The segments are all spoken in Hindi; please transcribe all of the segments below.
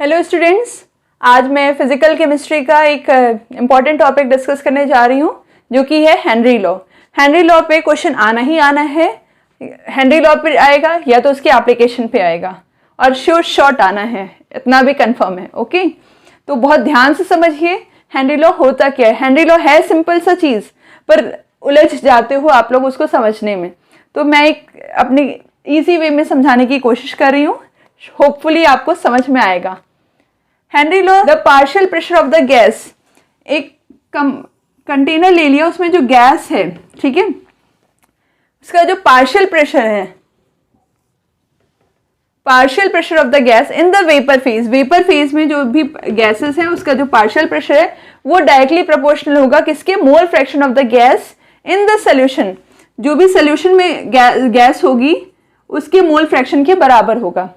हेलो स्टूडेंट्स, आज मैं फिजिकल केमिस्ट्री का एक इम्पॉर्टेंट टॉपिक डिस्कस करने जा रही हूँ जो कि है हेनरी लॉ। हेनरी लॉ पे क्वेश्चन आना ही आना है। हेनरी लॉ पे आएगा या तो उसके एप्लीकेशन पे आएगा और श्योर शॉर्ट आना है, इतना भी कंफर्म है। ओके, तो बहुत ध्यान से समझिए हेनरी लॉ होता क्या है। हेनरी लॉ है सिंपल सा चीज़, पर उलझ जाते हो आप लोग उसको समझने में। तो मैं एक अपनी ईजी वे में समझाने की कोशिश कर रही हूँ, होपफुली आपको समझ में आएगा। Henry law, the partial pressure of the gas. एक कंटेनर ले लिया, उसमें जो गैस है, ठीक है, उसका जो पार्शियल प्रेशर है, partial pressure of the gas in the vapour phase, vapour phase में जो भी गैसेस हैं उसका जो पार्शियल प्रेशर है वो डायरेक्टली प्रोपोर्शनल होगा किसके, मोल fraction of the gas in the solution. जो भी सोल्यूशन में गैस होगी उसके मोल फ्रैक्शन के बराबर होगा।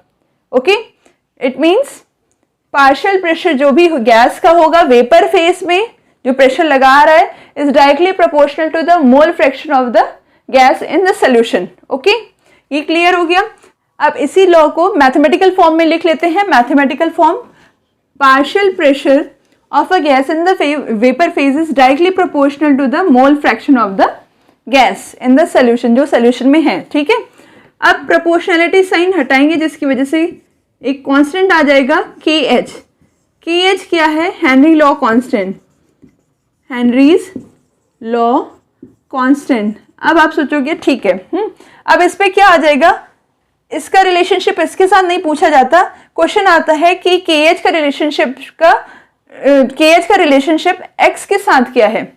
Okay, it means partial pressure जो भी गैस का होगा वेपर फेज में जो प्रेशर लगा रहा है is directly proportional to the mole fraction of the gas in the solution. Okay, ये क्लियर हो गया। अब इसी लॉ को मैथमेटिकल फॉर्म में लिख लेते हैं। Mathematical form, partial pressure of a gas in the vapour phase is directly proportional to the mole fraction of the gas in the solution, जो सोल्यूशन में है। ठीक है, अब प्रोपोर्शनलिटी साइन हटाएंगे जिसकी वजह से एक कांस्टेंट आ जाएगा KH। KH क्या है? Henry law constant, Henry's law constant. अब आप सोचोगे ठीक है, अब इस पे क्या आ जाएगा, इसका रिलेशनशिप इसके साथ नहीं पूछा जाता। क्वेश्चन आता है कि KH का रिलेशनशिप X के साथ क्या है।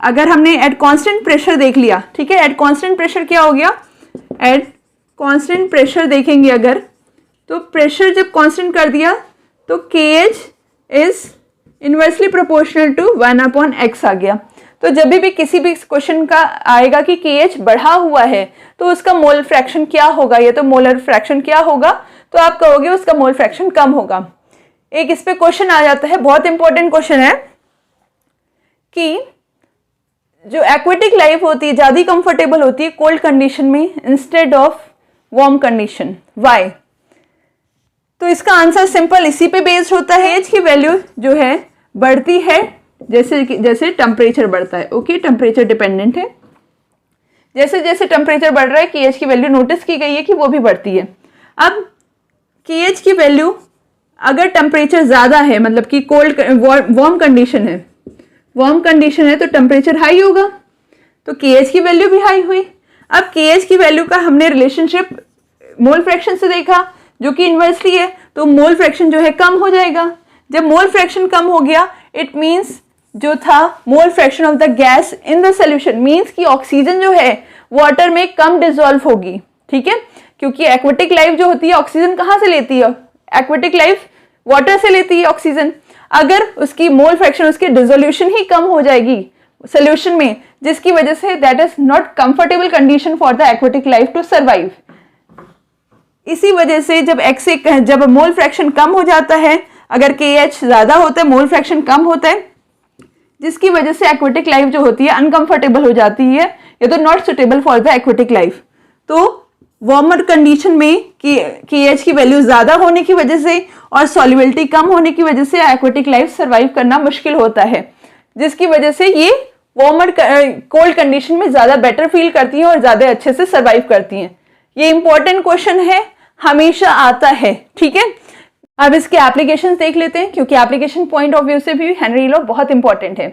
अगर हमने एट कांस्टेंट प्रेशर देख लिया, ठीक है, एट कांस्टेंट प्रेशर क्या हो गया, एट कांस्टेंट प्रेशर देखेंगे अगर, तो प्रेशर जब कांस्टेंट कर दिया तो KH is inversely proportional to 1/x आ गया। तो जब भी किसी भी क्वेश्चन का आएगा कि KH बढ़ा हुआ है तो उसका मोल फ्रैक्शन क्या होगा, या तो मोलर फ्रैक्शन क्या होगा, तो आप कहोगे उसका मोल फ्रैक्शन कम होगा। एक इस पे क्वेश्चन आ जाता है, बहुत इंपॉर्टेंट क्वेश्चन है कि जो एक्वेटिक लाइफ होती है ज़्यादा कंफर्टेबल होती है कोल्ड कंडीशन में instead of warm condition. Why? तो इसका आंसर सिंपल इसी पे बेस्ड होता है। एच की वैल्यू जो है बढ़ती है जैसे जैसे टेम्परेचर बढ़ता है। ओके, टेम्परेचर डिपेंडेंट है, जैसे जैसे टेम्परेचर बढ़ रहा है KH की वैल्यू नोटिस की गई है कि वो भी बढ़ती है। अब KH की वैल्यू अगर टेम्परेचर ज़्यादा है, मतलब कि कोल्ड वार्म कंडीशन है, वार्म कंडीशन है तो टेम्परेचर हाई होगा, तो KH की वैल्यू भी हाई हुई। अब KH की वैल्यू का हमने रिलेशनशिप मोल फ्रैक्शन से देखा जो कि इन्वर्सली है, तो मोल फ्रैक्शन जो है कम हो जाएगा। जब मोल फ्रैक्शन कम हो गया इट मीन्स जो था मोल fraction of the gas in the solution, means कि ऑक्सीजन जो है वाटर में कम डिसॉल्व होगी। ठीक है, क्योंकि एक्वेटिक लाइफ जो होती है ऑक्सीजन कहाँ से लेती है, एक्वेटिक लाइफ वाटर से लेती है ऑक्सीजन। अगर उसकी मोल फ्रैक्शन, उसकी डिसोल्यूशन ही कम हो जाएगी सोल्यूशन में, जिसकी वजह से that is not comfortable condition for the aquatic life to survive. इसी वजह से जब मोल फ्रैक्शन कम हो जाता है, अगर KH ज्यादा होता है, मोल फ्रैक्शन कम होता है, जिसकी वजह से एक्वेटिक लाइफ जो होती है अनकंफर्टेबल हो जाती है, या तो not suitable for the aquatic life. तो वार्मर कंडीशन में KH की वैल्यू ज्यादा होने की वजह से और सॉल्युबिलिटी कम होने की वजह से एक्वेटिक लाइफ सर्वाइव करना मुश्किल होता है, जिसकी वजह से ये वार्मर कोल्ड कंडीशन में ज्यादा बेटर फील करती हैं और ज्यादा अच्छे से सर्वाइव करती हैं। ये इंपॉर्टेंट क्वेश्चन है, हमेशा आता है। ठीक है, अब इसके एप्लीकेशंस देख लेते हैं, क्योंकि एप्लीकेशन पॉइंट ऑफ व्यू से भी हेनरी लॉ बहुत इंपॉर्टेंट है।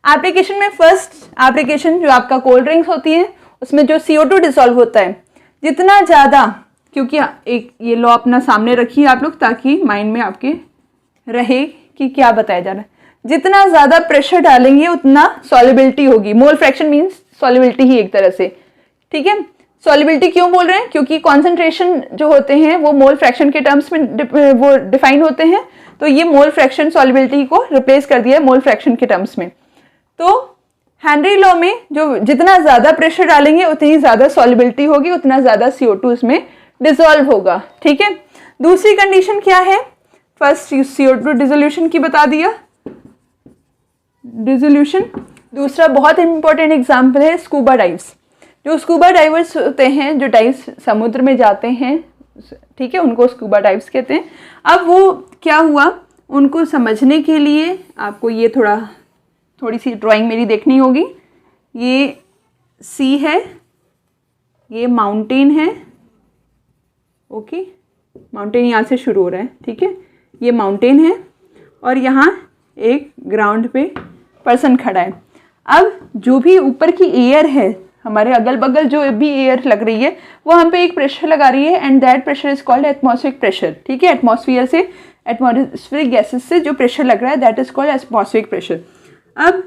एप्लीकेशन में फर्स्ट एप्लीकेशन जो आपका कोल्ड ड्रिंक्स होती है उसमें जो CO2 डिसॉल्व होता है, जितना ज़्यादा, क्योंकि एक ये लॉ अपना सामने रखिए आप लोग ताकि माइंड में आपके रहे कि क्या बताया जा रहा है। जितना ज़्यादा प्रेशर डालेंगे उतना सॉल्युबिलिटी होगी। मोल फ्रैक्शन मीन्स सॉल्युबिलिटी ही एक तरह से। ठीक है, सॉल्युबिलिटी क्यों बोल रहे हैं, क्योंकि कॉन्सेंट्रेशन जो होते हैं वो मोल फ्रैक्शन के टर्म्स में वो डिफाइन होते हैं, तो ये मोल फ्रैक्शन सॉल्युबिलिटी को रिप्लेस कर दिया है मोल फ्रैक्शन के टर्म्स में। तो हेनरी लॉ में जो जितना ज़्यादा प्रेशर डालेंगे उतनी ज़्यादा सॉल्युबिलिटी होगी, उतना ज़्यादा CO2 उसमें डिसॉल्व होगा। ठीक है, दूसरी कंडीशन क्या है, फर्स्ट CO2 डिसोल्यूशन की बता दिया, डिसोल्यूशन। दूसरा बहुत इंपॉर्टेंट एग्जाम्पल है स्कूबा डाइव्स। जो स्कूबा डाइवर्स होते हैं, जो डाइव्स समुद्र में जाते हैं ठीक है, उनको स्कूबा डाइव्स कहते हैं। अब वो क्या हुआ, उनको समझने के लिए आपको ये थोड़ी सी ड्राइंग मेरी देखनी होगी। ये सी है, ये माउंटेन है, ओके, माउंटेन यहाँ से शुरू हो रहा है, ठीक है, ये माउंटेन है और यहाँ एक ग्राउंड पे पर्सन खड़ा है। अब जो भी ऊपर की एयर है, हमारे अगल बगल जो भी एयर लग रही है वो हम पे एक प्रेशर लगा रही है and that pressure is called atmospheric pressure, ठीक है। एटमॉस्फेरिक गैसेस से जो प्रेशर लग रहा है that is called atmospheric pressure. अब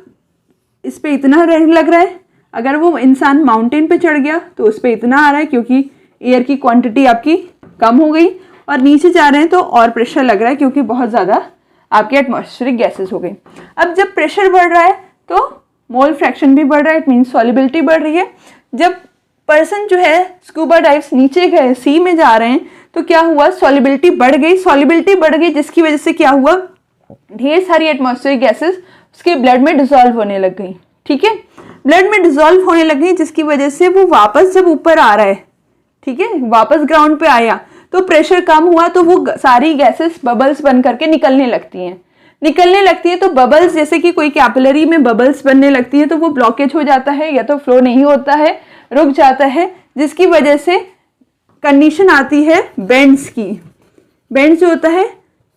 इस पे इतना लग रहा है, अगर वो इंसान माउंटेन पे चढ़ गया तो उस पर इतना आ रहा है क्योंकि एयर की क्वांटिटी आपकी कम हो गई, और नीचे जा रहे हैं तो और प्रेशर लग रहा है क्योंकि बहुत ज़्यादा आपके एटमॉस्फेरिक गैसेस हो गई। अब जब प्रेशर बढ़ रहा है तो मोल फ्रैक्शन भी बढ़ रहा है, इट मीन्स सॉल्युबिलिटी बढ़ रही है। जब पर्सन जो है स्कूबा डाइव्स नीचे गए, सी में जा रहे हैं, तो क्या हुआ, सॉल्युबिलिटी बढ़ गई, जिसकी वजह से क्या हुआ, ढेर सारी एटमॉस्फेरिक गैसेस उसके ब्लड में डिसॉल्व होने लग गई, ठीक है, ब्लड में डिसॉल्व होने लग गई, जिसकी वजह से वो वापस जब ऊपर आ रहा है, ठीक है, वापस ग्राउंड पे आया तो प्रेशर कम हुआ तो वो सारी गैसेस बबल्स बन करके निकलने लगती हैं तो बबल्स, जैसे कि कोई कैपिलरी में बबल्स बनने लगती है तो वो ब्लॉकेज हो जाता है या तो फ्लो नहीं होता है, रुक जाता है, जिसकी वजह से कंडीशन आती है बेंड्स की। बेंड्स जो होता है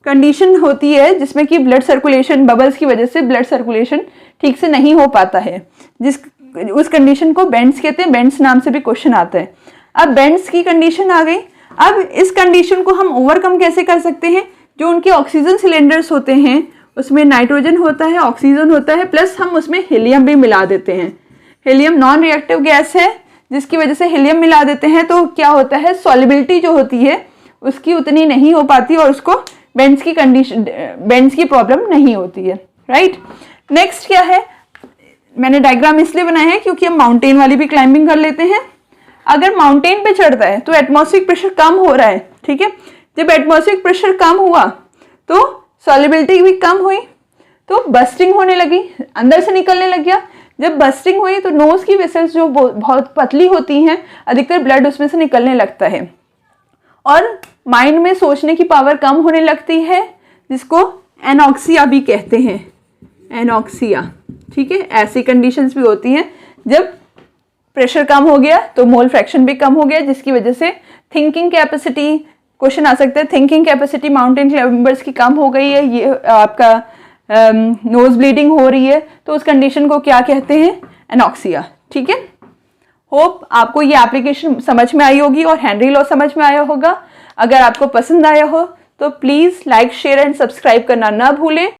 कंडीशन होती है जिसमें कि ब्लड सर्कुलेशन, बबल्स की वजह से ब्लड सर्कुलेशन ठीक से नहीं हो पाता है, उस कंडीशन को बेंड्स कहते हैं। बेंड्स नाम से भी क्वेश्चन आता है। अब बेंड्स की कंडीशन आ गई। अब इस कंडीशन को हम ओवरकम कैसे कर सकते हैं, जो उनके ऑक्सीजन सिलेंडर्स होते हैं उसमें नाइट्रोजन होता है, ऑक्सीजन होता है, प्लस हम उसमें हीलियम भी मिला देते हैं। हीलियम नॉन रिएक्टिव गैस है, जिसकी वजह से हीलियम मिला देते हैं तो क्या होता है, सॉल्युबिलिटी जो होती है उसकी उतनी नहीं हो पाती और उसको बेंड्स की प्रॉब्लम नहीं होती है, राइट। नेक्स्ट क्या है, मैंने डायग्राम इसलिए बनाया है क्योंकि हम माउंटेन वाली भी क्लाइंबिंग कर लेते हैं। अगर माउंटेन पे चढ़ता है तो एटमॉस्फेरिक प्रेशर कम हो रहा है, ठीक है। जब एटमॉस्फेरिक प्रेशर कम हुआ तो सॉल्युबिलिटी भी कम हुई तो बस्टिंग होने लगी, अंदर से निकलने लग गया। जब बस्टिंग हुई तो नोज की वेसल्स जो बहुत पतली होती हैं, अधिकतर ब्लड उसमें से निकलने लगता है और माइंड में सोचने की पावर कम होने लगती है, जिसको एनॉक्सिया भी कहते हैं, एनॉक्सिया, ठीक है। ऐसी कंडीशंस भी होती हैं जब प्रेशर कम हो गया तो मोल फ्रैक्शन भी कम हो गया, जिसकी वजह से थिंकिंग कैपेसिटी, क्वेश्चन आ सकता है, थिंकिंग कैपेसिटी माउंटेन क्लाइंबर्स की कम हो गई है, ये आपका नोज ब्लीडिंग हो रही है, तो उस कंडीशन को क्या कहते हैं, एनॉक्सिया, ठीक है। होप आपको ये एप्लीकेशन समझ में आई होगी और हेनरी लॉ समझ में आया होगा। अगर आपको पसंद आया हो तो please like, share and subscribe करना ना भूलें।